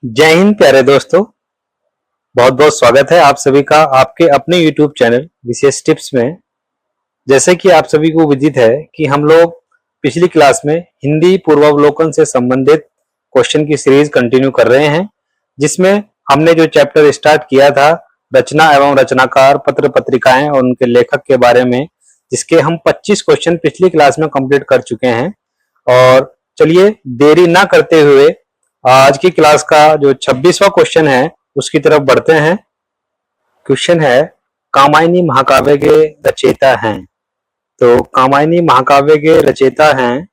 जय हिंद प्यारे दोस्तों। बहुत बहुत स्वागत है आप सभी का आपके अपने YouTube चैनल विशेष टिप्स में। जैसे कि आप सभी को विदित है कि हम लोग पिछली क्लास में हिंदी पूर्वावलोकन से संबंधित क्वेश्चन की सीरीज कंटिन्यू कर रहे हैं, जिसमें हमने जो चैप्टर स्टार्ट किया था रचना एवं रचनाकार, पत्र पत्रिकाएं और उनके लेखक के बारे में, जिसके हम 25 क्वेश्चन पिछली क्लास में कंप्लीट कर चुके हैं। और चलिए देरी ना करते हुए आज की क्लास का जो 26वां क्वेश्चन है उसकी तरफ बढ़ते हैं। क्वेश्चन है, कामायनी महाकाव्य के रचयिता हैं। तो कामायनी महाकाव्य के रचयिता हैं,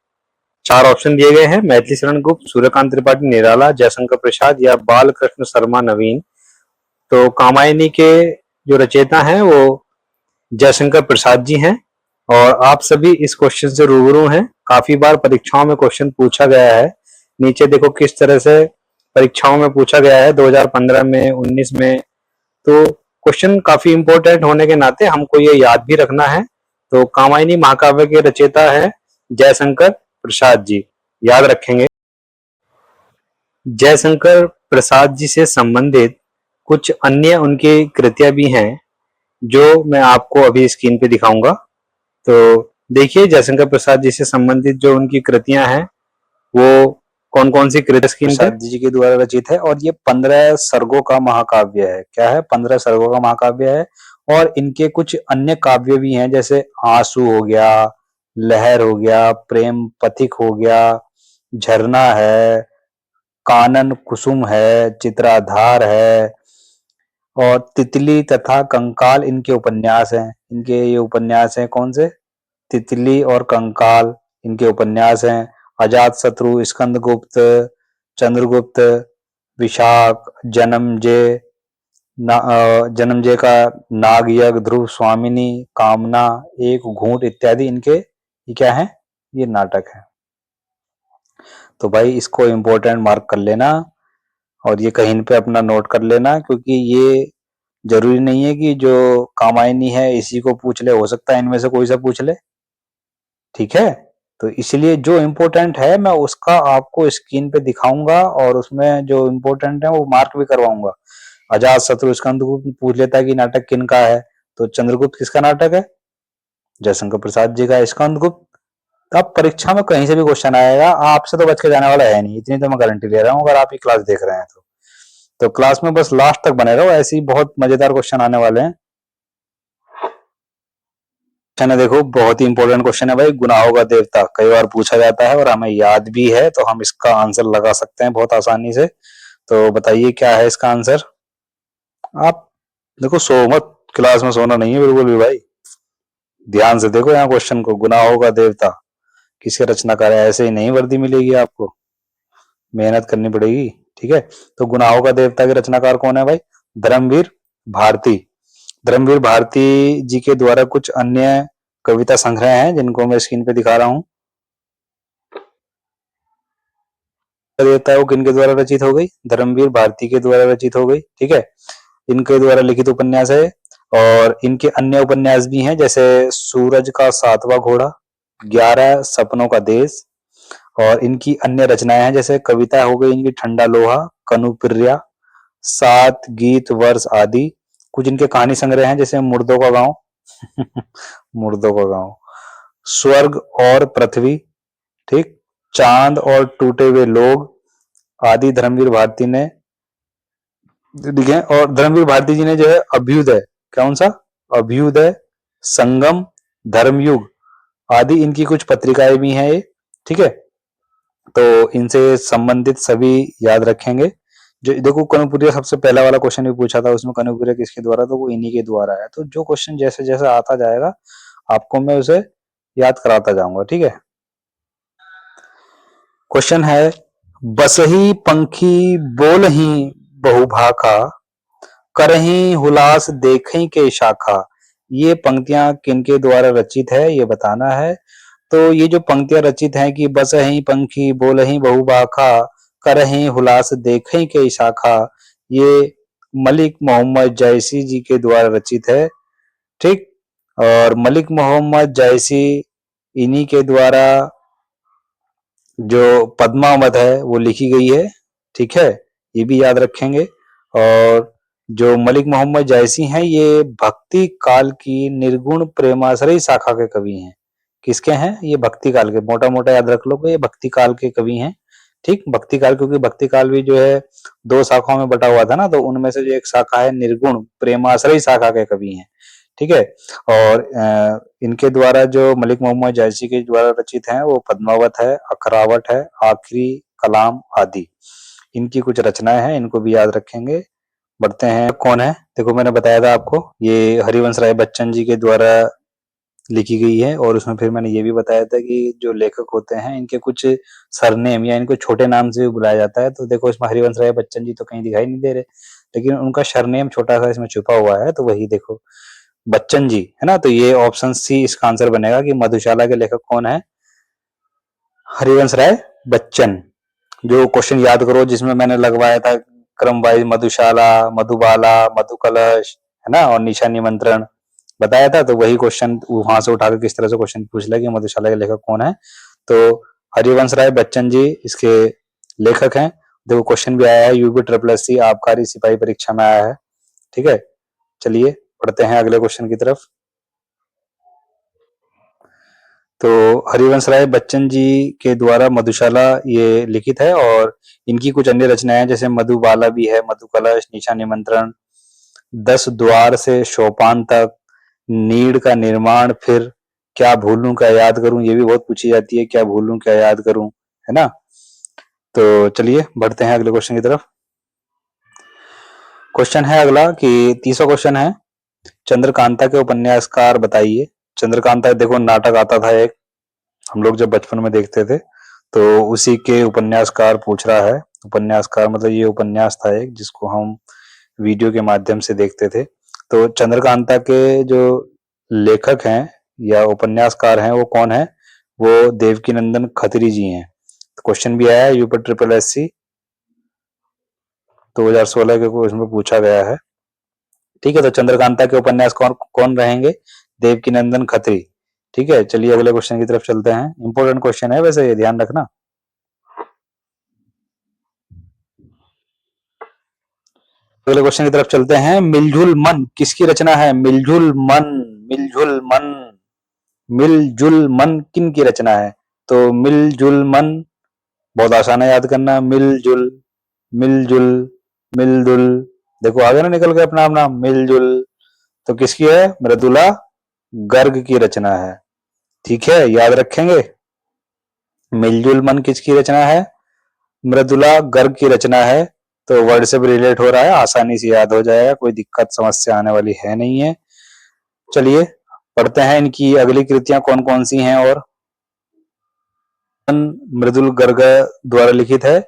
चार ऑप्शन दिए गए हैं: मैथिली शरण गुप्त, सूर्यकांत त्रिपाठी निराला, जयशंकर प्रसाद या बालकृष्ण शर्मा नवीन। तो कामायनी के जो रचयिता हैं वो जयशंकर प्रसाद जी हैं। और आप सभी इस क्वेश्चन से रूबरू हैं, काफी बार परीक्षाओं में क्वेश्चन पूछा गया है। नीचे देखो किस तरह से परीक्षाओं में पूछा गया है 2015 में, 19 में। तो क्वेश्चन काफी इंपॉर्टेंट होने के नाते हमको ये याद भी रखना है। तो कामायनी महाकाव्य के रचयिता है जयशंकर प्रसाद जी, याद रखेंगे। जयशंकर प्रसाद जी से संबंधित कुछ अन्य उनकी कृतियां भी हैं जो मैं आपको अभी स्क्रीन पे दिखाऊंगा। तो देखिए जयशंकर प्रसाद जी से संबंधित जो उनकी कृतियां हैं वो कौन कौन सी कृति स्क्रीन पे प्रसाद जी के द्वारा रचित है और ये 15 सर्गों का महाकाव्य है। क्या है? 15 सर्गों का महाकाव्य है। और इनके कुछ अन्य काव्य भी हैं, जैसे आंसू हो गया, लहर हो गया, प्रेम पथिक हो गया, झरना है, कानन कुसुम है, चित्राधार है और तितली तथा कंकाल इनके उपन्यास हैं। इनके ये उपन्यास हैं कौन से? तितली और कंकाल इनके उपन्यास हैं। अजातशत्रु, स्कंदगुप्त, चंद्रगुप्त, विशाख, जन्मजय का नागयज्ञ, ध्रुव स्वामिनी, कामना, एक घूंट इत्यादि इनके ये क्या है? ये नाटक है। तो भाई इसको इम्पोर्टेंट मार्क कर लेना और ये कहीं पे अपना नोट कर लेना, क्योंकि ये जरूरी नहीं है कि जो कामायनी है इसी को पूछ ले, हो सकता है इनमें से कोई सा पूछ ले। ठीक है, तो इसलिए जो इम्पोर्टेंट है मैं उसका आपको स्क्रीन पे दिखाऊंगा और उसमें जो इम्पोर्टेंट है वो मार्क भी करवाऊंगा। अजातशत्रु स्कंदगुप्त पूछ लेता है कि नाटक किनका है, तो चंद्रगुप्त किसका नाटक है? जयशंकर प्रसाद जी का स्कंदगुप्त। अब परीक्षा में कहीं से भी क्वेश्चन आएगा, आपसे तो बच के जाने वाला है नहीं, इतनी तो मैं गारंटी ले रहा हूँ अगर आप ये क्लास देख रहे हैं तो क्लास में बस लास्ट तक बने रहो, ऐसे ही बहुत मजेदार क्वेश्चन आने वाले हैं। क्वेश्चन है, देखो बहुत ही इंपॉर्टेंट क्वेश्चन है भाई। गुनाहों का देवता कई बार पूछा जाता है और हमें याद भी है, तो हम इसका आंसर लगा सकते हैं बहुत आसानी से। तो बताइए क्या है इसका आंसर? आप देखो, सो मत, क्लास में सोना नहीं है बिल्कुल भी भाई। ध्यान से देखो यहाँ क्वेश्चन को। गुनाहों का देवता किसके रचनाकार है? ऐसे ही नहीं वर्दी मिलेगी आपको, मेहनत करनी पड़ेगी। ठीक है, तो गुनाहों का देवता के रचनाकार कौन है भाई? धर्मवीर भारती। धर्मवीर भारती जी के द्वारा कुछ अन्य कविता संग्रह हैं जिनको मैं स्क्रीन पे दिखा रहा हूँ। देवता है वो किनके द्वारा रचित हो गई? धर्मवीर भारती के द्वारा रचित हो गई। ठीक है, इनके द्वारा लिखित उपन्यास है और इनके अन्य उपन्यास भी हैं, जैसे सूरज का सातवां घोड़ा, 11 सपनों का देश। और इनकी अन्य रचनाएं हैं, जैसे कविता हो गई इनकी ठंडा लोहा, कनुप्रिया, 7 गीत वर्ष आदि। कुछ इनके कहानी संग्रह हैं, जैसे मुर्दों का गांव मुर्दों का गांव, स्वर्ग और पृथ्वी, ठीक, चांद और टूटे हुए लोग आदि धर्मवीर भारती ने लिखे। और धर्मवीर भारती जी ने जो है अभ्युदय, कौन सा? अभ्युदय, संगम, धर्मयुग आदि इनकी कुछ पत्रिकाएं भी हैं ये। ठीक है, तो इनसे संबंधित सभी याद रखेंगे। जो देखो कनुपुरिया सबसे पहला वाला क्वेश्चन भी पूछा था, उसमें कनुपुरिया किसके द्वारा? तो वो इन्हीं के द्वारा है। तो जो क्वेश्चन जैसे जैसे आता जाएगा आपको मैं उसे याद कराता जाऊंगा। ठीक है, क्वेश्चन है, बसही पंखी बोलही बहुभाखा, करही हुलास देखही के शाखा। ये पंक्तियां किनके द्वारा रचित है ये बताना है। तो ये जो पंक्तियां रचित हैं कि बसही पंखी बोलही बहुभाखा, करही हुलास देखही के शाखा, ये मलिक मोहम्मद जैसी जी के द्वारा रचित है। ठीक, और मलिक मोहम्मद जैसी इन्हीं के द्वारा जो पद्मावत है वो लिखी गई है। ठीक है, ये भी याद रखेंगे। और जो मलिक मोहम्मद जायसी हैं ये भक्ति काल की निर्गुण प्रेमाश्रयी शाखा के कवि हैं। किसके हैं? ये भक्ति काल के, मोटा मोटा याद रख लो कि ये भक्ति काल के कवि हैं। ठीक, भक्ति काल, क्योंकि भक्ति काल भी जो है 2 शाखाओं में बटा हुआ था ना, तो उनमें से जो एक शाखा है निर्गुण प्रेमाश्रयी शाखा के कवि हैं। ठीक है। और इनके द्वारा जो मलिक मोहम्मद जायसी के द्वारा रचित हैं वो पद्मावत है, अखरावट है, आखिरी कलाम आदि इनकी कुछ रचनाएं हैं, इनको भी याद रखेंगे। बढ़ते हैं, कौन है? देखो मैंने बताया था आपको, ये हरिवंश राय बच्चन जी के द्वारा लिखी गई है। और उसमें फिर मैंने ये भी बताया था कि जो लेखक होते हैं इनके कुछ सरनेम या इनको छोटे नाम से भी बुलाया जाता है। तो देखो इसमें हरिवंश राय बच्चन जी तो कहीं दिखाई नहीं दे रहे, लेकिन उनका सरनेम छोटा सा इसमें छुपा हुआ है, तो वही देखो बच्चन जी है ना। तो ये ऑप्शन सी इसका आंसर बनेगा कि मधुशाला के लेखक कौन है? हरिवंश राय बच्चन। जो क्वेश्चन याद करो जिसमें मैंने लगवाया था क्रम वाइज, मधुशाला, मधुबाला, मधुकलश है ना, और निशा निमंत्रण बताया था, तो वही क्वेश्चन वहां से उठाकर किस तरह से क्वेश्चन पूछ लिया कि मधुशाला के लेखक कौन है। तो हरिवंश राय बच्चन जी इसके लेखक हैं। देखो क्वेश्चन भी आया है UPSSC आबकारी सिपाही परीक्षा में आया है। ठीक है, चलिए पढ़ते हैं अगले क्वेश्चन की तरफ। तो हरिवंश राय बच्चन जी के द्वारा मधुशाला ये लिखित है, और इनकी कुछ अन्य रचनाएं जैसे मधुबाला भी है, मधुकलश, निशा निमंत्रण, 10 द्वार से सोपान तक, नीड़ का निर्माण, फिर क्या भूलूं क्या याद करूं, ये भी बहुत पूछी जाती है, क्या भूलूं क्या याद करूं, है ना। तो चलिए बढ़ते हैं अगले क्वेश्चन की तरफ। क्वेश्चन है अगला कि 30वां क्वेश्चन है, चंद्रकांता के उपन्यासकार बताइए। चंद्रकांता देखो नाटक आता था एक, हम लोग जब बचपन में देखते थे, तो उसी के उपन्यासकार पूछ रहा है। उपन्यासकार मतलब ये उपन्यास था एक जिसको हम वीडियो के माध्यम से देखते थे। तो चंद्रकांता के जो लेखक हैं या उपन्यासकार हैं वो कौन है? वो देवकीनंदन खत्री जी हैं। तो क्वेश्चन भी आया है UPSSC 2016 के क्वेश्चन में पूछा गया है। ठीक है, तो चंद्रकांता के उपन्यास कौन कौन रहेंगे? देवकीनंदन खत्री। ठीक है, चलिए अगले क्वेश्चन की तरफ चलते हैं। इंपॉर्टेंट क्वेश्चन है वैसे, ये ध्यान रखना। अगले क्वेश्चन की तरफ चलते हैं। मिलजुल मन किसकी रचना है? मिलजुल मन, मिलजुल मन, मिलजुल मन किन की रचना है? तो मिलजुल मन बहुत आसान है याद करना, मिलजुल, मिलजुल, मिलजुल, देखो आगे ना निकल गया अपना अपना मिलजुल। तो किसकी है? मृदुला गर्ग की रचना है। ठीक है, याद रखेंगे। मिलजुल मन किसकी रचना है? मृदुला गर्ग की रचना है। तो वर्ड से भी रिलेट हो रहा है, आसानी से याद हो जाएगा, कोई दिक्कत समस्या आने वाली है नहीं है। चलिए पढ़ते हैं इनकी अगली कृतियां कौन कौन सी हैं। और मृदुल गर्ग द्वारा लिखित है,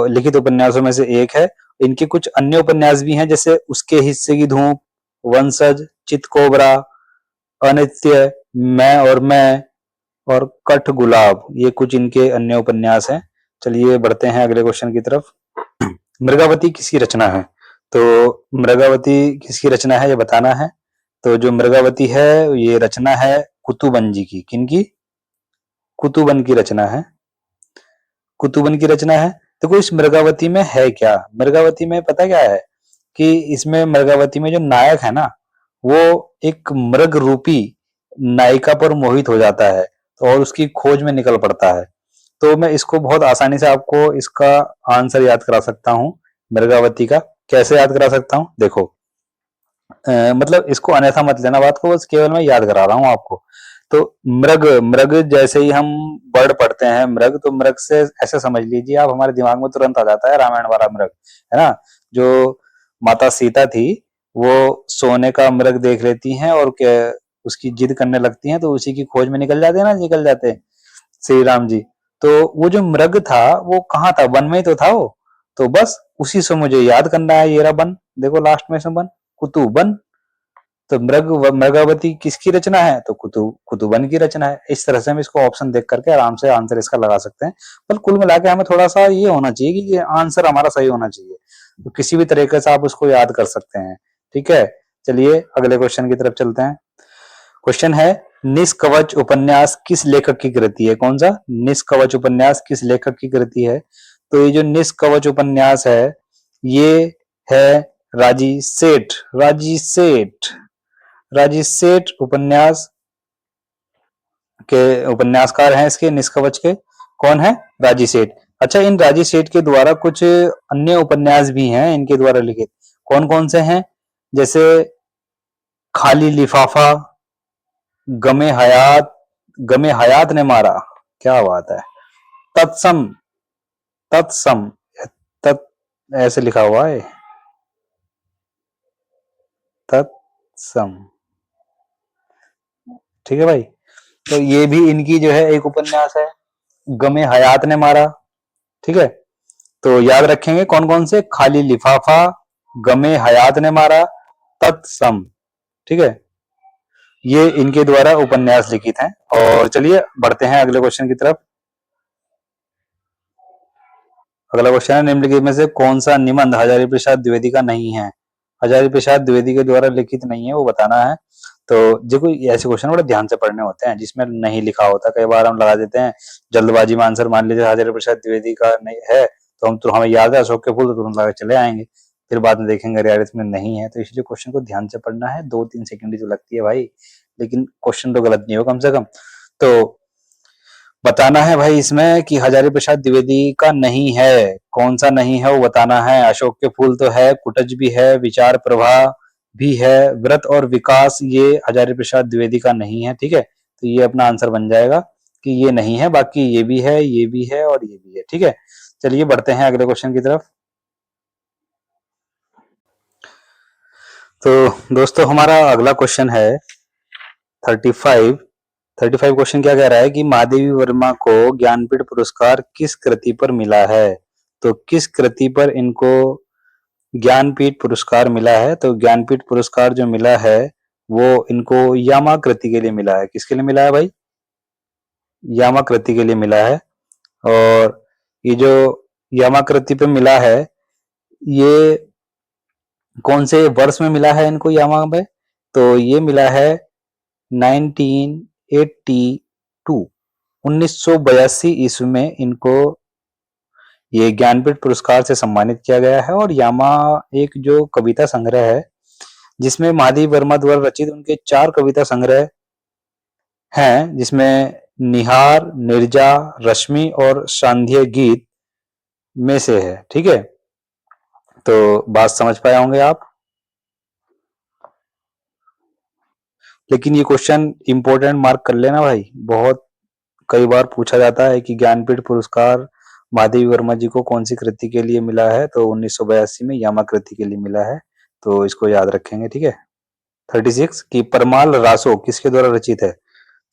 लिखित उपन्यासों में से एक है। इनके कुछ अन्य उपन्यास भी हैं जैसे उसके हिस्से की धूप, वंशज, चितकोबरा, अनित्य, मैं और मैं, और कठ गुलाब, ये कुछ इनके अन्य उपन्यास हैं। चलिए बढ़ते हैं अगले क्वेश्चन की तरफ। मृगावती किसकी रचना है? तो मृगावती किसकी रचना है ये बताना है। तो जो मृगावती है ये रचना है कुतुबन जी की। किनकी? कुतुबन की रचना है। कुतुबन की रचना है। देखो इस मृगावती में है क्या? मृगावती में पता क्या है कि इसमें मृगावती में जो नायक है ना, वो एक मृग रूपी नायिका पर मोहित हो जाता है और उसकी खोज में निकल पड़ता है। तो मैं इसको बहुत आसानी से आपको इसका आंसर याद करा सकता हूँ मृगावती का। कैसे याद करा सकता हूँ? देखो मतलब इसको अन्यथा मत लेना बात को, बस केवल मैं याद करा रहा हूँ आपको। तो मृग, मृग जैसे ही हम वर्ड पढ़ते हैं मृग, तो मृग से ऐसे समझ लीजिए आप, हमारे दिमाग में तुरंत आ जाता है रामायण वाला मृग, है ना। जो माता सीता थी वो सोने का मृग देख लेती हैं और उसकी जिद करने लगती हैं, तो उसी की खोज में निकल जाते हैं ना, निकल जाते हैं श्री राम जी। तो वो जो मृग था वो कहाँ था? वन में ही तो था वो। तो बस उसी से मुझे याद करना है, ये रहा वन, देखो लास्ट में से वन, कुतुबन। तो मृगावती किसकी रचना है? तो कुतुबन की रचना है। इस तरह से हम इसको ऑप्शन देख करके आराम से आंसर इसका लगा सकते हैं। पर कुल मिला के हमें थोड़ा सा ये होना चाहिए कि आंसर हमारा सही होना चाहिए, तो किसी भी तरीके से आप उसको याद कर सकते हैं। ठीक है, चलिए अगले क्वेश्चन की तरफ चलते हैं। क्वेश्चन है, निष्कवच उपन्यास किस लेखक की कृति है? कौन सा? निष्कवच उपन्यास किस लेखक की कृति है? तो ये जो निष्कवच उपन्यास है ये है राजी सेठ। राजी सेठ, राजी सेठ उपन्यास के उपन्यासकार हैं, इसके निष्कवच के। कौन है? राजी सेठ। अच्छा, इन राजी सेठ के द्वारा कुछ अन्य उपन्यास भी हैं इनके द्वारा लिखित। कौन कौन से हैं? जैसे खाली लिफाफा, गमे हयात, गमे हयात ने मारा, क्या बात है, तत्सम, तत्सम, तत् ऐसे लिखा हुआ है, तत्सम। ठीक है भाई, तो ये भी इनकी जो है एक उपन्यास है, गमे हयात ने मारा। ठीक है, तो याद रखेंगे कौन कौन से, खाली लिफाफा, गमे हयात ने मारा, तत्सम। ठीक है, ये इनके द्वारा उपन्यास लिखित हैं। और चलिए बढ़ते हैं अगले क्वेश्चन की तरफ। अगला क्वेश्चन है, निम्नलिखित में से कौन सा निबंध हजारी प्रसाद द्विवेदी का नहीं है? हजारी प्रसाद द्विवेदी के द्वारा लिखित नहीं है, वो बताना है। तो देखो, ऐसे क्वेश्चन बड़े ध्यान से पढ़ने होते हैं जिसमें नहीं लिखा होता। कई बार हम लगा देते हैं जल्दबाजी में आंसर, मान लीजिए हजारी प्रसाद द्विवेदी का नहीं है, तो हम तो हमें याद है अशोक के फूल, तो तुरंत लगा के चले आएंगे, फिर बाद में देखेंगे अरे यार इसमें नहीं है। तो इसलिए क्वेश्चन को ध्यान से पढ़ना है, 2-3 सेकंड ही तो लगती है भाई, लेकिन क्वेश्चन तो गलत नहीं हो कम से कम। तो बताना है भाई इसमें कि हजारी प्रसाद द्विवेदी का नहीं है, कौन सा नहीं है वो बताना है। अशोक के फूल तो है, कुटज भी है, विचार प्रवाह भी है, व्रत और विकास ये हजारी प्रसाद द्विवेदी का नहीं है। ठीक है, तो ये अपना आंसर बन जाएगा कि ये नहीं है, बाकी ये भी है, ये भी है और ये भी है। ठीक है, चलिए बढ़ते हैं अगले क्वेश्चन की तरफ। तो दोस्तों, हमारा अगला क्वेश्चन है 35। 35 क्वेश्चन क्या कह रहा है कि महादेवी वर्मा को ज्ञानपीठ पुरस्कार किस कृति पर मिला है? तो किस कृति पर इनको ज्ञानपीठ पुरस्कार मिला है? तो ज्ञानपीठ पुरस्कार जो मिला है वो इनको यामा कृति के लिए मिला है। किसके लिए मिला है भाई? यामा कृति के लिए मिला है। और ये जो यामा कृति पे मिला है, ये कौन से वर्ष में मिला है इनको यामा पे? तो ये मिला है 1982, 1982 ईस्वी में इनको ये ज्ञानपीठ पुरस्कार से सम्मानित किया गया है। और यामा एक जो कविता संग्रह है, जिसमें महादेवी वर्मा द्वारा रचित उनके 4 कविता संग्रह हैं, जिसमें निहार, निर्जा, रश्मि और सांध्य गीत में से है। ठीक है, तो बात समझ पाए होंगे आप। लेकिन ये क्वेश्चन इंपॉर्टेंट मार्क कर लेना भाई, बहुत कई बार पूछा जाता है कि ज्ञानपीठ पुरस्कार महादेवी वर्मा जी को कौन सी कृति के लिए मिला है? तो 1982 में यामा कृति के लिए मिला है, तो इसको याद रखेंगे। ठीक है, 36 की परमाल रासो किसके द्वारा रचित है?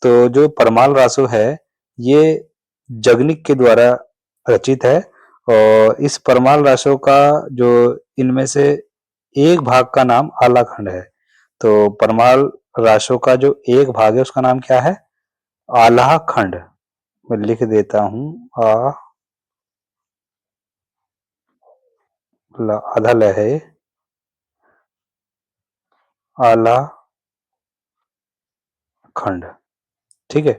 तो जो परमाल रासो है ये जगनिक के द्वारा रचित है। और इस परमाल रासो का जो इनमें से एक भाग का नाम आलाखंड है। तो परमाल रासो का जो एक भाग है उसका नाम क्या है? आल्हा खंड। मैं लिख देता हूं, आधा ल है, आला खंड। ठीक है,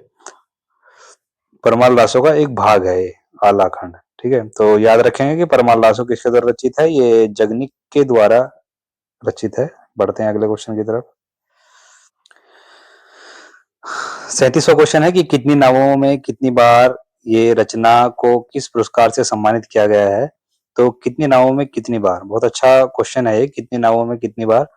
परमाल रासो का एक भाग है ये, आला खंड। ठीक है, तो याद रखेंगे कि परमाल रासो किसके द्वारा रचित है? ये जगनिक के द्वारा रचित है। बढ़ते हैं अगले क्वेश्चन की तरफ। 37वां क्वेश्चन है कि कितनी नावों में कितनी बार ये रचना को किस पुरस्कार से सम्मानित किया गया है? तो कितनी नावों में कितनी बार, बहुत अच्छा क्वेश्चन है ये, कितनी नावों में कितनी बार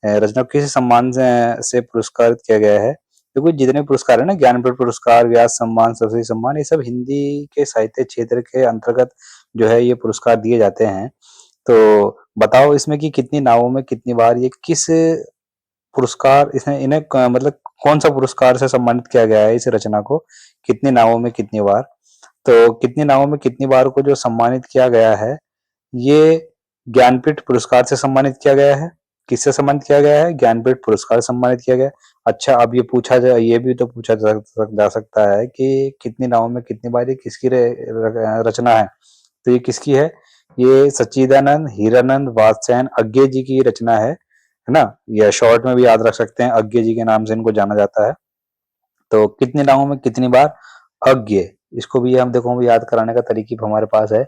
रचना को किस सम्मान से पुरस्कारित किया गया है? देखो, जितने पुरस्कार है ना, ज्ञानपीठ पुरस्कार, व्यास सम्मान, सरस्वती सम्मान, ये सब हिंदी के साहित्य क्षेत्र के अंतर्गत जो है ये पुरस्कार दिए जाते हैं। तो बताओ इसमें कि कितनी नावों में कितनी बार ये किस पुरस्कार, इसमें इन्हें मतलब कौन सा पुरस्कार से सम्मानित किया गया है इस रचना को, कितनी नावों में कितनी बार? तो कितनी नावों में कितनी बार को जो सम्मानित किया गया है, ये ज्ञानपीठ पुरस्कार से सम्मानित किया गया है। किससे सम्मानित किया गया है? ज्ञानपीठ पुरस्कार से सम्मानित किया गया है। अच्छा, अब ये पूछा जाए, ये भी तो पूछा जा सकता है कि कितनी नावों में कितनी बार, ये किसकी रचना है? तो ये किसकी है? ये सच्चिदानंद हीरानंद वात्स्यायन अज्ञे जी की रचना है ना? या शॉर्ट में भी याद रख सकते हैं, अज्ञे जी के नाम से इनको जाना जाता है। तो कितनी नावों में कितनी बार, अज्ञे, इसको भी हम देखो, याद कराने का तरीका हमारे पास है।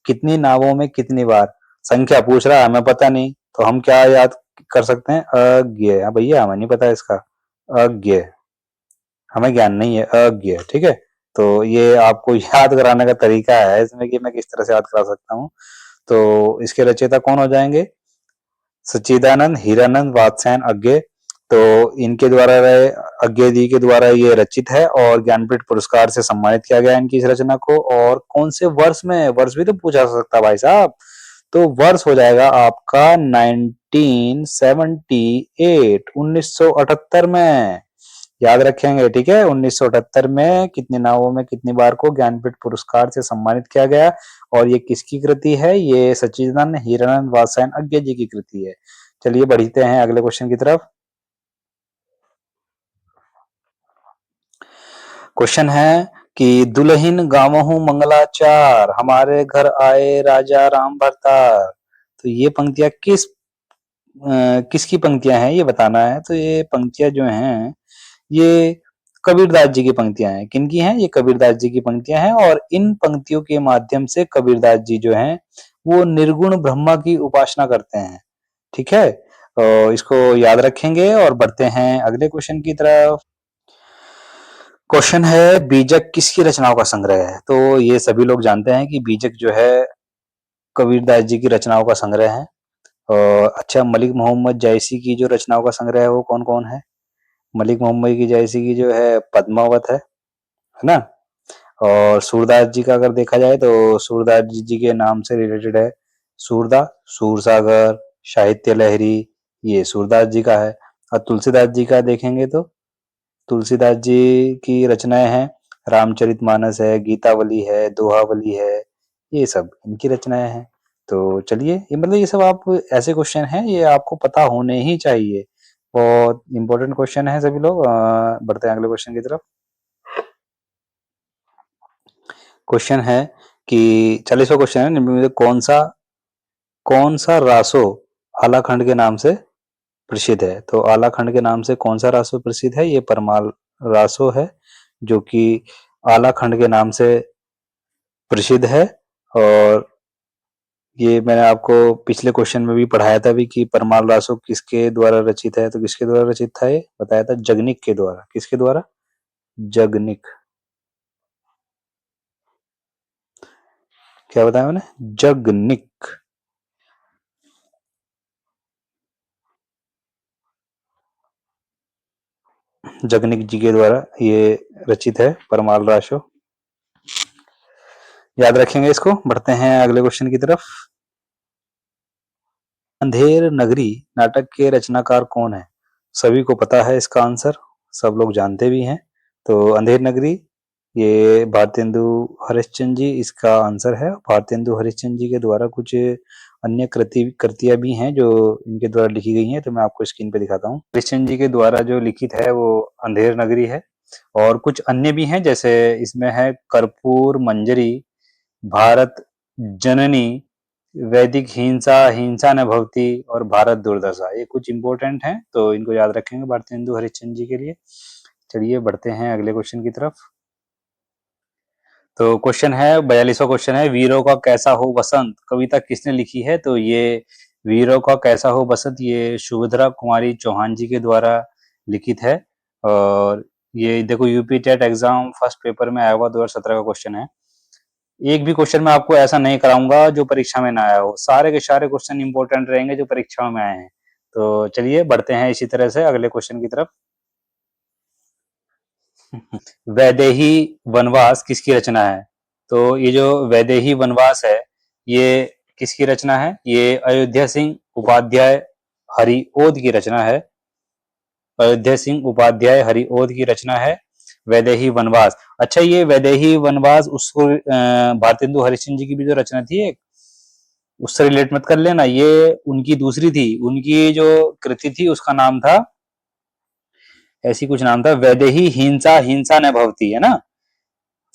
कितनी नावों में कितनी बार संख्या पूछ रहा है, हमें पता नहीं, तो हम क्या याद कर सकते हैं? अज्ञ। हाँ भैया, हमें नहीं पता इसका, अज्ञ, हमें ज्ञान नहीं है, अज्ञ। ठीक है, तो ये आपको याद कराने का तरीका है इसमें कि मैं किस तरह से याद करा सकता हूँ। तो इसके रचयिता कौन हो जाएंगे? सच्चिदानंद हीरानंद वात्स्यायन अज्ञे। तो इनके द्वारा अज्ञे जी के द्वारा ये रचित है और ज्ञानपीठ पुरस्कार से सम्मानित किया गया इनकी इस रचना को। और कौन से वर्ष में? वर्ष भी तो पूछा जा सकता है भाई साहब। तो वर्ष हो जाएगा आपका 1978, 1978 में। याद रखेंगे, ठीक है। 1978 में कितनी नावों में कितनी बार को ज्ञानपीठ पुरस्कार से सम्मानित किया गया। और ये किसकी कृति है? ये सच्चिदानंद हीरानंद वात्स्यायन अज्ञे जी की कृति है। चलिए बढ़ते हैं अगले क्वेश्चन की तरफ। क्वेश्चन है कि दुल्हिन गावहु मंगलाचार, हमारे घर आए राजा राम भरतार। तो ये पंक्तियां किसकी पंक्तियां हैं ये बताना है। तो ये पंक्तियां जो हैं ये कबीरदास जी की पंक्तियां हैं। किनकी हैं? ये कबीरदास जी की पंक्तियां हैं। और इन पंक्तियों के माध्यम से कबीरदास जी जो हैं वो निर्गुण ब्रह्मा की उपासना करते हैं। ठीक है, तो इसको याद रखेंगे और बढ़ते हैं अगले क्वेश्चन की तरफ। क्वेश्चन है बीजक किसकी रचनाओं का संग्रह है? तो ये सभी लोग जानते हैं कि बीजक जो है कबीरदास जी की रचनाओं का संग्रह है। अच्छा, मलिक मोहम्मद जैसी की जो रचनाओं का संग्रह है वो कौन कौन है? मलिक मोहम्मद की जैसी की जो है पद्मावत है ना। और सूरदास जी का अगर देखा जाए तो सूरदास जी के नाम से रिलेटेड है। सूरदा, सूरसागर, साहित्य लहरी, ये सूरदास जी का है। और तुलसीदास जी का देखेंगे तो तुलसीदास जी की रचनाएं हैं, रामचरितमानस है, गीतावली है, दोहावली है, ये सब इनकी रचनाएं हैं। तो चलिए, ये मतलब ये सब आप ऐसे क्वेश्चन हैं ये आपको पता होने ही चाहिए। बहुत इंपॉर्टेंट क्वेश्चन है सभी लोग। बढ़ते हैं अगले क्वेश्चन की तरफ। क्वेश्चन है कि 40वां क्वेश्चन है, निम्न में से कौन सा रासो आलाखंड के नाम से प्रसिद्ध है? तो आलाखंड के नाम से कौन सा रासो प्रसिद्ध है? ये परमाल रासो है जो कि आलाखंड के नाम से प्रसिद्ध है। और ये मैंने आपको पिछले क्वेश्चन में भी पढ़ाया था भी कि परमाल रासो किसके द्वारा रचित है। तो किसके द्वारा रचित था? ये बताया था जगनिक के द्वारा। किसके द्वारा? जगनिक। क्या बताया मैंने? जगनिक। जगनिक जी के द्वारा ये रचित है परमाल रासो। याद रखेंगे इसको। बढ़ते हैं अगले क्वेश्चन की तरफ। अंधेर नगरी नाटक के रचनाकार कौन है? सभी को पता है इसका आंसर, सब लोग जानते भी हैं। तो अंधेर नगरी ये भारतेंदु हरिश्चंद्र जी इसका आंसर है। भारतेंदु हरिश्चंद्र जी के द्वारा कुछ अन्य कृतियां भी हैं जो इनके द्वारा लिखी गई हैं। तो मैं आपको स्क्रीन पे दिखाता हूँ। हरिश्चंद्र जी के द्वारा जो लिखित है वो अंधेर नगरी है। और कुछ अन्य भी हैं, जैसे इसमें है कर्पूर मंजरी, भारत जननी, वैदिक हिंसा, हिंसा न भवति और भारत दुर्दशा। ये कुछ इंपॉर्टेंट हैं, तो इनको याद रखेंगे भारतेंदु हरिश्चंद्र जी के लिए। चलिए बढ़ते हैं अगले क्वेश्चन की तरफ। तो क्वेश्चन है 42वां क्वेश्चन है, वीरों का कैसा हो बसंत कविता किसने लिखी है? तो ये वीरों का कैसा हो बसंत ये सुभद्रा कुमारी चौहान जी के द्वारा लिखित है। और ये देखो UP TET exam first paper में आया हुआ 2017 का क्वेश्चन है। एक भी क्वेश्चन मैं आपको ऐसा नहीं कराऊंगा जो परीक्षा में ना आया हो। सारे के सारे क्वेश्चन इंपॉर्टेंट रहेंगे जो परीक्षाओं में आए हैं। तो चलिए बढ़ते हैं इसी तरह से अगले क्वेश्चन की तरफ। वैदेही वनवास किसकी रचना है? तो ये जो वैदेही वनवास है ये किसकी रचना है? ये अयोध्या सिंह उपाध्याय हरिओद की रचना है। अयोध्या सिंह उपाध्याय हरिओद की रचना है वैदेही वनवास। अच्छा, ये वैदेही वनवास उसको भारतेंदु हरिश्चंद्र जी की भी जो रचना थी एक, उससे रिलेट मत कर लेना, ये उनकी दूसरी थी। उनकी जो कृति थी उसका नाम था, ऐसी कुछ नाम था, वैदेही हिंसा हिंसा न भवती, है ना।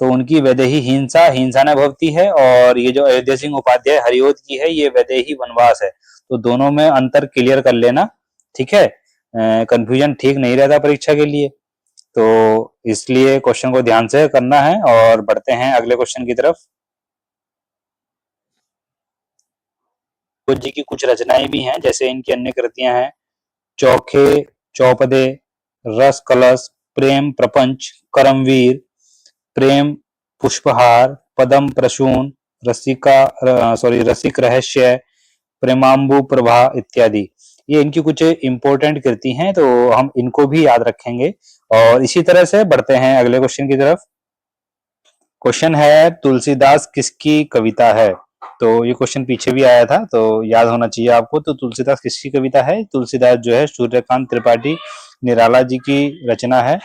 तो उनकी वैदेही हिंसा हिंसा न भवती है। और ये जो अयोध्या सिंह उपाध्याय हरिओद की है ये वैदेही वनवास है। तो दोनों में अंतर क्लियर कर लेना, ठीक है। कंफ्यूजन ठीक नहीं रहता परीक्षा के लिए, तो इसलिए क्वेश्चन को ध्यान से करना है। और बढ़ते हैं अगले क्वेश्चन की तरफ। जी की कुछ रचनाएं भी हैं, जैसे इनकी अन्य कृतियां हैं चौखे, चौपदे, रस कलश, प्रेम प्रपंच, करमवीर, प्रेम पुष्पहार, पदम प्रसून, रसिक रहस्य, प्रेमांबु प्रभा इत्यादि। ये इनकी कुछ इंपॉर्टेंट कृति हैं, तो हम इनको भी याद रखेंगे। और इसी तरह से बढ़ते हैं अगले क्वेश्चन की तरफ। क्वेश्चन है तुलसीदास किसकी कविता है? तो ये क्वेश्चन पीछे भी आया था, तो याद होना चाहिए आपको। तो तुलसीदास किसकी कविता है? तुलसीदास जो है सूर्यकांत त्रिपाठी निराला जी की रचना है।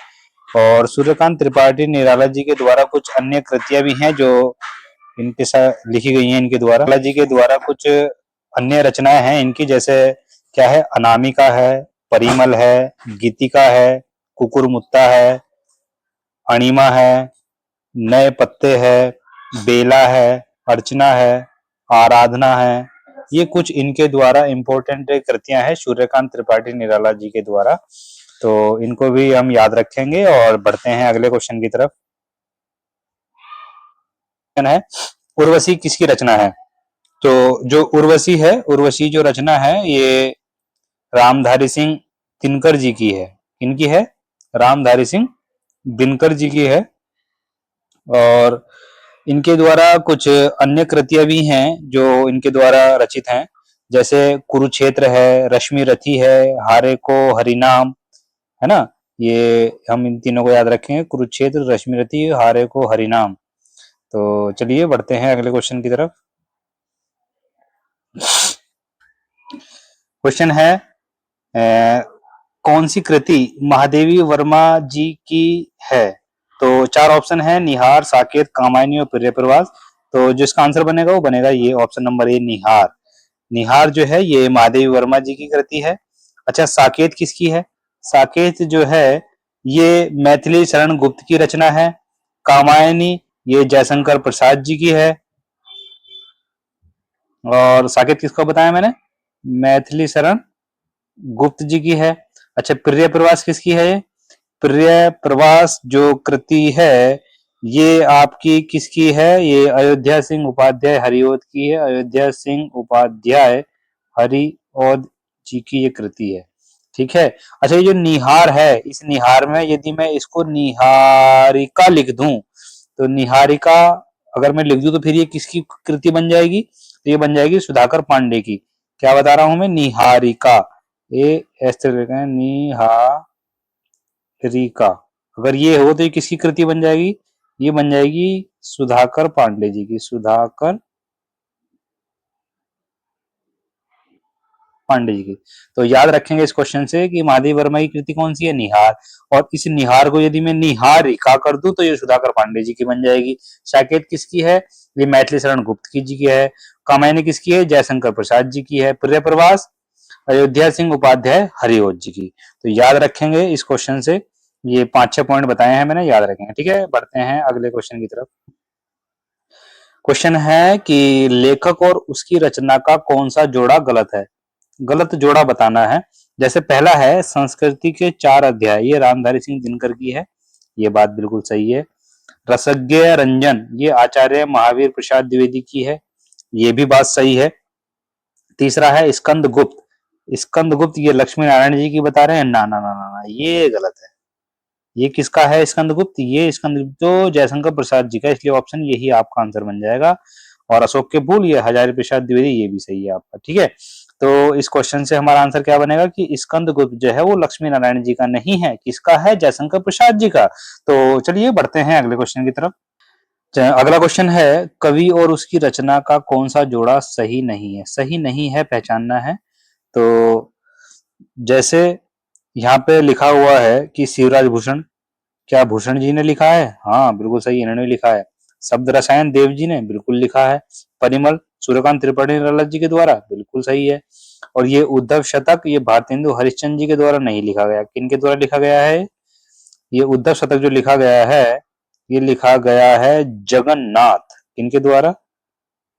और सूर्यकांत त्रिपाठी निराला जी के द्वारा कुछ अन्य कृतियां भी हैं जो इनके साथ लिखी गई हैं इनके द्वारा। निराला जी के द्वारा कुछ अन्य रचनाएं हैं इनकी, जैसे क्या है, अनामिका है, परिमल है, गीतिका है, कुकुरमुत्ता है, अणिमा है, नए पत्ते है, बेला है, अर्चना है, आराधना है। ये कुछ इनके द्वारा इंपॉर्टेंट कृतियां हैं सूर्यकांत त्रिपाठी निराला जी के द्वारा, तो इनको भी हम याद रखेंगे। और बढ़ते हैं अगले क्वेश्चन की तरफ। है उर्वशी किसकी रचना है? तो जो उर्वशी है, उर्वशी जो रचना है ये रामधारी सिंह दिनकर जी की है। इनकी है रामधारी सिंह दिनकर जी की है। और इनके द्वारा कुछ अन्य कृतियां भी हैं जो इनके द्वारा रचित हैं, जैसे कुरुक्षेत्र है, रश्मि रथी है, हारे को हरिनाम, है ना। ये हम इन तीनों को याद रखेंगे, कुरुक्षेत्र, रश्मि रथी, हारे को हरिनाम। तो चलिए बढ़ते हैं अगले क्वेश्चन की तरफ। क्वेश्चन है कौन सी कृति महादेवी वर्मा जी की है? तो चार ऑप्शन है, निहार, साकेत, कामायनी और प्रियप्रवास। तो जिसका आंसर बनेगा वो बनेगा ये ऑप्शन नंबर ए, निहार। निहार जो है ये महादेवी वर्मा जी की कृति है। अच्छा, साकेत किसकी है? साकेत जो है ये मैथिली शरण गुप्त की रचना है। कामायनी ये जयशंकर प्रसाद जी की है। और साकेत किसको बताया मैंने? मैथिली शरण गुप्त जी की है। अच्छा, प्रिय प्रवास किसकी है? प्रिय प्रवास जो कृति है ये आपकी किसकी है? ये अयोध्या सिंह उपाध्याय हरिओद की है। अयोध्या सिंह उपाध्याय हरिओद जी की ये कृति है। ठीक है। अच्छा, ये जो निहार है, इस निहार में यदि मैं इसको निहारिका लिख दूं, तो निहारिका अगर मैं लिख दूं तो फिर ये किसकी कृति बन जाएगी? तो ये बन जाएगी सुधाकर पांडे की। क्या बता रहा हूं मैं? निहारिका, ए ऐसे लिखा है, निहारिका। अगर ये हो तो ये किसकी कृति बन जाएगी? ये बन जाएगी सुधाकर पांडे जी की। सुधाकर पांडे जी की। तो याद रखेंगे इस क्वेश्चन से कि महादेव वर्मा की कृति कौन सी है? निहार। और इस निहार को यदि मैं निहारिका कर दूं तो ये सुधाकर पांडे जी की बन जाएगी। साकेत किसकी है? ये मैथिली शरण गुप्त की जी की है। कामायनी किसकी है? जयशंकर प्रसाद जी की है। प्रिय प्रवास अयोध्या सिंह उपाध्याय हरिओद जी की। तो याद रखेंगे इस क्वेश्चन से। ये 5-6 पॉइंट बताए हैं मैंने, याद रखेंगे। ठीक है, बढ़ते हैं अगले क्वेश्चन की तरफ। क्वेश्चन है कि लेखक और उसकी रचना का कौन सा जोड़ा गलत है? गलत जोड़ा बताना है। जैसे पहला है संस्कृति के 4 अध्याय, ये रामधारी सिंह दिनकर की है। ये बात बिल्कुल सही है। रसज्ञ रंजन ये आचार्य महावीर प्रसाद द्विवेदी की है। ये भी बात सही है। तीसरा है स्कंद गुप्त। स्कंद गुप्त ये लक्ष्मी नारायण जी की बता रहे हैं। ना ना ना ना ना, ये गलत है। ये किसका है स्कंद गुप्त? ये स्कंद गुप्त तो जयशंकर प्रसाद जी का, इसलिए ऑप्शन यही आपका आंसर बन जाएगा। और अशोक के फूल ये हजारी प्रसाद द्विवेदी, ये भी सही है आपका। ठीक है, तो इस क्वेश्चन से हमारा आंसर क्या बनेगा कि स्कंद गुप्त जो है वो लक्ष्मी नारायण जी का नहीं है। किसका है? जयशंकर प्रसाद जी का। तो चलिए बढ़ते हैं अगले क्वेश्चन की तरफ। अगला क्वेश्चन है कवि और उसकी रचना का कौन सा जोड़ा सही नहीं है? सही नहीं है पहचानना है। तो जैसे यहाँ पे लिखा हुआ है कि शिवराज भूषण, क्या भूषण जी ने लिखा है? हाँ बिल्कुल सही, इन्होंने लिखा है। शब्द रसायन देव जी ने बिल्कुल लिखा है। परिमल सूर्यकांत त्रिपाठी निराला जी के द्वारा, बिल्कुल सही है। और ये उद्धव शतक ये भारतेंदु हरिश्चंद्र जी के द्वारा नहीं लिखा गया। किनके द्वारा लिखा गया है? ये उद्धव शतक जो लिखा गया है, ये लिखा गया है जगन्नाथ। किनके द्वारा?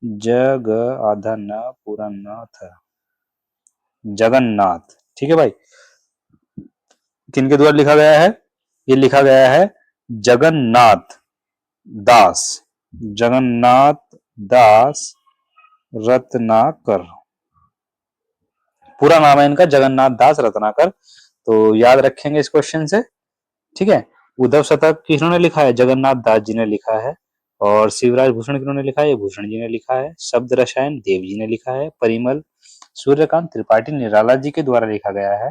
जग आधा न पूरा नाथ, जगन्नाथ। ठीक है भाई, किनके द्वारा लिखा गया है? ये लिखा गया है जगन्नाथ दास, जगन्नाथ दास रत्नाकर। पूरा नाम है इनका जगन्नाथ दास रत्नाकर, तो याद रखेंगे इस क्वेश्चन से। ठीक है, उद्धव शतक किन्होंने लिखा है? जगन्नाथ दास जी ने लिखा है। और शिवराज भूषण किन्होंने लिखा है? भूषण जी ने लिखा है। शब्द रसायन देव जी ने लिखा है। परिमल सूर्यकांत त्रिपाठी निराला जी के द्वारा लिखा गया है।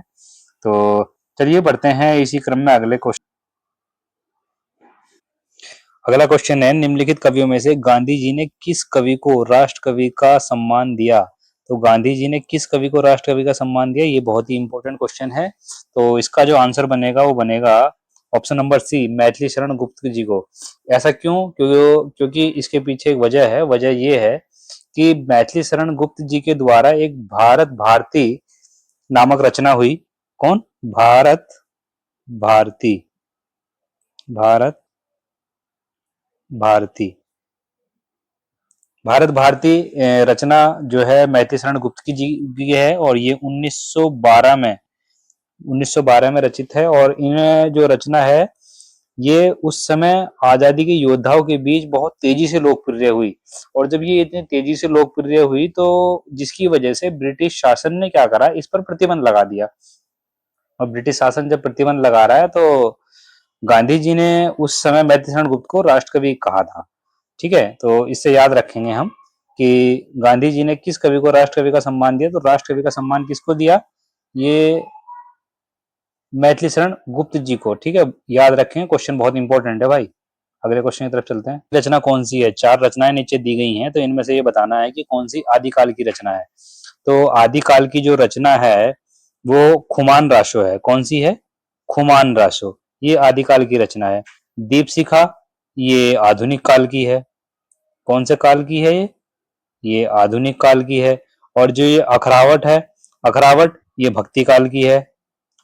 तो चलिए बढ़ते हैं इसी क्रम में अगले क्वेश्चन। अगला क्वेश्चन है, निम्नलिखित कवियों में से गांधी जी ने किस कवि को राष्ट्र कवि का सम्मान दिया? तो गांधी जी ने किस कवि को राष्ट्र कवि का सम्मान दिया? ये बहुत ही इंपॉर्टेंट क्वेश्चन है। तो इसका जो आंसर बनेगा वो बनेगा option number C, Maithili Sharan Gupt जी को। ऐसा क्यों? क्योंकि इसके पीछे एक वजह है। वजह ये है कि मैथिली शरण गुप्त जी के द्वारा एक भारत भारती नामक रचना हुई। कौन? भारत भारती। भारत भारती। भारत भारती रचना जो है मैथिली शरण गुप्त की है, और ये 1912 में रचित है। और इन जो रचना है ये उस समय आजादी के योद्धाओं के बीच बहुत तेजी से लोकप्रिय हुई। और जब ये इतनी तेजी से लोकप्रिय हुई तो जिसकी वजह से ब्रिटिश शासन ने क्या करा, इस पर प्रतिबंध लगा दिया। और ब्रिटिश शासन जब प्रतिबंध लगा रहा है तो गांधी जी ने उस समय मैथिली शरण गुप्त को राष्ट्रकवि कहा था। ठीक है, तो इससे याद रखेंगे हम कि गांधी जी ने किस कवि को राष्ट्रकवि का सम्मान दिया। तो राष्ट्रकवि का सम्मान किसको दिया? ये मैथिली शरण गुप्त जी को। ठीक है, याद रखें, क्वेश्चन बहुत इंपॉर्टेंट है भाई। अगले क्वेश्चन की तरफ चलते हैं। रचना कौन सी है? 4 रचनाएं नीचे दी गई हैं, तो इनमें से ये बताना है कि कौन सी आदिकाल की रचना है। तो आदिकाल की जो रचना है वो खुमान राशो है। कौन सी है? खुमान राशो, ये आदिकाल की रचना है। दीपशिखा, ये आधुनिक काल की है। कौन से काल की है ये आधुनिक काल की है। और जो ये अखरावट है, अखरावट, ये भक्ति काल की है।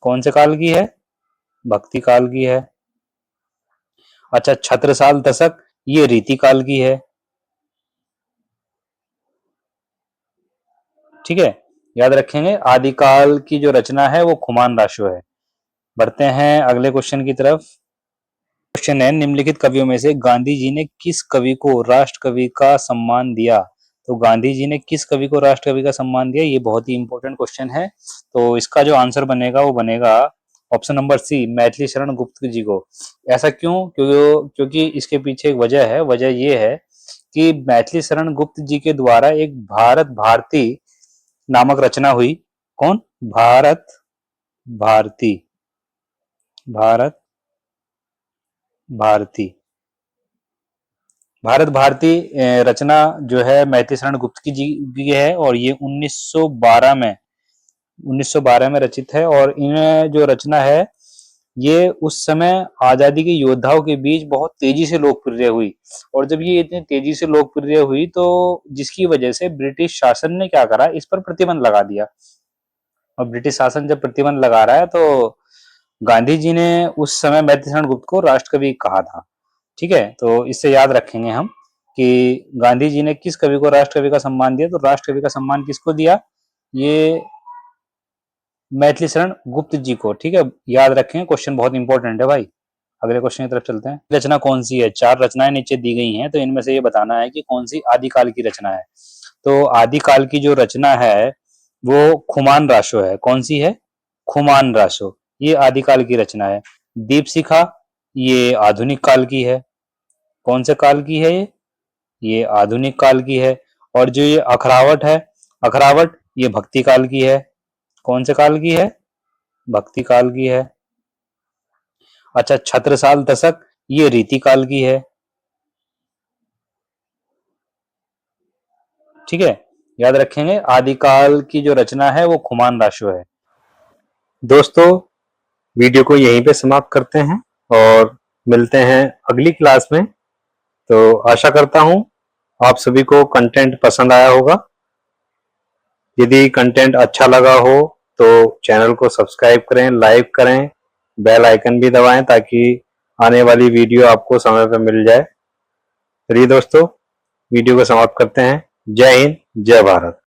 कौन से काल की है? भक्ति काल की है। अच्छा, छत्रसाल दशक, ये रीति काल की है। ठीक है, याद रखेंगे आदिकाल की जो रचना है वो खुमान राशो है। बढ़ते हैं अगले क्वेश्चन की तरफ। क्वेश्चन है, निम्नलिखित कवियों में से गांधी जी ने किस कवि को राष्ट्र कवि का सम्मान दिया? तो गांधी जी ने किस कवि को राष्ट्र कवि का सम्मान दिया? ये बहुत ही इंपॉर्टेंट क्वेश्चन है। तो इसका जो आंसर बनेगा वो बनेगा option number C, Maithili Sharan Gupt जी को। ऐसा क्यों? क्योंकि इसके पीछे एक वजह है। वजह ये है कि मैथिली शरण गुप्त जी के द्वारा एक भारत भारती नामक रचना हुई। कौन? भारत भारती। भारत भारती। भारत भारती रचना जो है मैथिली शरण गुप्त की है, और ये 1912 में रचित है। और इन जो रचना है ये उस समय आजादी के योद्धाओं के बीच बहुत तेजी से लोकप्रिय हुई। और जब ये इतनी तेजी से लोकप्रिय हुई तो जिसकी वजह से ब्रिटिश शासन ने क्या करा, इस पर प्रतिबंध लगा दिया। और ब्रिटिश शासन जब प्रतिबंध लगा रहा है तो गांधी जी ने उस समय मैथिली शरण गुप्त को राष्ट्रकवि कहा था। ठीक है, तो इससे याद रखेंगे हम कि गांधी जी ने किस कवि को राष्ट्रकवि का सम्मान दिया। तो राष्ट्रकवि का सम्मान किसको दिया? ये मैथिली शरण गुप्त जी को। ठीक है, याद रखें, क्वेश्चन बहुत इंपॉर्टेंट है भाई। अगले क्वेश्चन की तरफ चलते हैं। रचना कौन सी है? 4 रचनाएं नीचे दी गई हैं, तो इनमें से ये बताना है कि कौन सी आदिकाल की रचना है। तो आदिकाल की जो रचना है वो खुमान राशो है। कौन सी है? खुमान राशो, ये आदिकाल की रचना है। दीपशिखा, ये आधुनिक काल की है। कौन से काल की है ये आधुनिक काल की है। और जो ये अखरावट है, अखरावट, ये भक्ति काल की है। कौन से काल की है? भक्ति काल की है। अच्छा, छत्रसाल दशक, ये रीति काल की है। ठीक है, याद रखेंगे आदिकाल की जो रचना है वो खुमान राशो है। दोस्तों, वीडियो को यहीं पे समाप्त करते हैं और मिलते हैं अगली क्लास में। तो आशा करता हूं आप सभी को कंटेंट पसंद आया होगा। यदि कंटेंट अच्छा लगा हो तो चैनल को सब्सक्राइब करें, लाइक करें, बेल आइकन भी दबाएं ताकि आने वाली वीडियो आपको समय पर मिल जाए। चलिए दोस्तों, वीडियो को समाप्त करते हैं। जय हिंद, जय भारत।